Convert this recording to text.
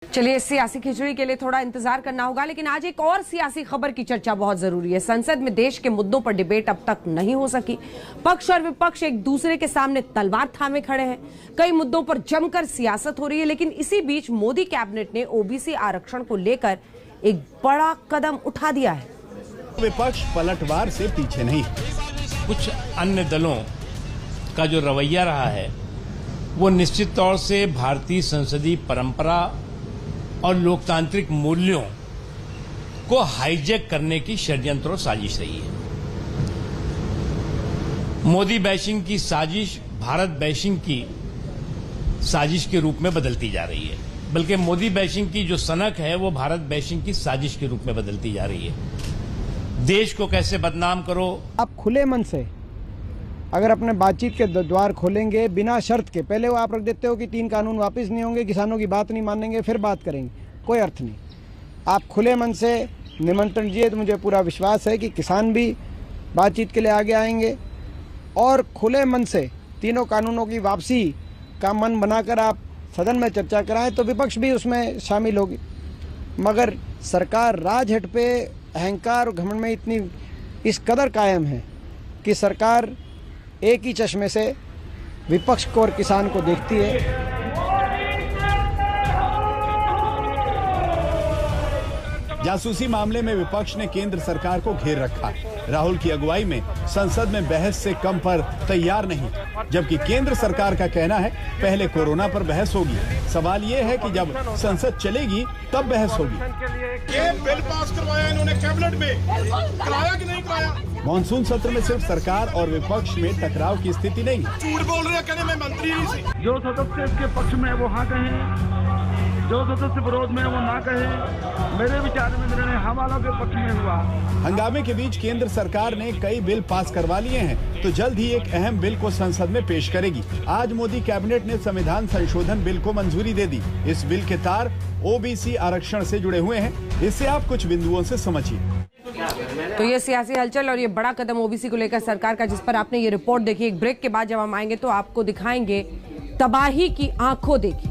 चलिए, सियासी खिचड़ी के लिए थोड़ा इंतजार करना होगा, लेकिन आज एक और सियासी खबर की चर्चा बहुत जरूरी है। संसद में देश के मुद्दों पर डिबेट अब तक नहीं हो सकी। पक्ष और विपक्ष एक दूसरे के सामने तलवार थामे खड़े हैं। कई मुद्दों पर जमकर सियासत हो रही है, लेकिन इसी बीच मोदी कैबिनेट ने ओबीसी आरक्षण को लेकर एक बड़ा कदम उठा दिया है। विपक्ष पलटवार से पीछे नहीं। कुछ अन्य दलों का जो रवैया रहा है वो निश्चित तौर से भारतीय संसदीय परंपरा और लोकतांत्रिक मूल्यों को हाईजैक करने की षड्यंत्र और साजिश रही है। मोदी बैशिंग की साजिश भारत बैशिंग की साजिश के रूप में बदलती जा रही है, बल्कि मोदी बैशिंग की जो सनक है वो भारत बैशिंग की साजिश के रूप में बदलती जा रही है। देश को कैसे बदनाम करो। आप खुले मन से अगर अपने बातचीत के द्वार खोलेंगे बिना शर्त के, पहले वो आप रख देते हो कि 3 कानून वापस नहीं होंगे, किसानों की बात नहीं मानेंगे, फिर बात करेंगे, कोई अर्थ नहीं। आप खुले मन से निमंत्रण दिए तो मुझे पूरा विश्वास है कि किसान भी बातचीत के लिए आगे आएंगे और खुले मन से तीनों कानूनों की वापसी का मन बनाकर आप सदन में चर्चा कराएं तो विपक्ष भी उसमें शामिल होगी। मगर सरकार राजहट पे अहंकार और घमंड में इतनी इस कदर कायम है कि सरकार एक ही चश्मे से विपक्ष को और किसान को देखती है। जासूसी मामले में विपक्ष ने केंद्र सरकार को घेर रखा है। राहुल की अगुवाई में संसद में बहस से कम पर तैयार नहीं, जबकि केंद्र सरकार का कहना है पहले कोरोना पर बहस होगी। सवाल ये है कि जब संसद चलेगी तब बहस होगी। ये बिल पास करवाया इन्होंने कैबिनेट में, कराया कि नहीं कराया? मॉनसून सत्र में सिर्फ सरकार और विपक्ष में टकराव की स्थिति नहीं। झूठ बोल रहे हैं, कहने में मंत्री नहीं थी। जो सदस्य इसके पक्ष में वो हाँ कहें, जो सदस्य विरोध में वो ना कहें। मेरे विचार में निर्णय हम वालों के पक्ष में हुआ। हंगामे के बीच केंद्र सरकार ने कई बिल पास करवा लिए हैं, तो जल्द ही एक अहम बिल को संसद में पेश करेगी। आज मोदी कैबिनेट ने संविधान संशोधन बिल को मंजूरी दे दी। इस बिल के तार ओबीसी आरक्षण से जुड़े हुए हैं। इससे आप कुछ बिंदुओं से समझिए। तो ये सियासी हलचल और ये बड़ा कदम ओबीसी को लेकर सरकार का, जिस पर आपने ये रिपोर्ट देखी। एक ब्रेक के बाद जब हम आएंगे तो आपको दिखाएंगे तबाही की आंखों देखी।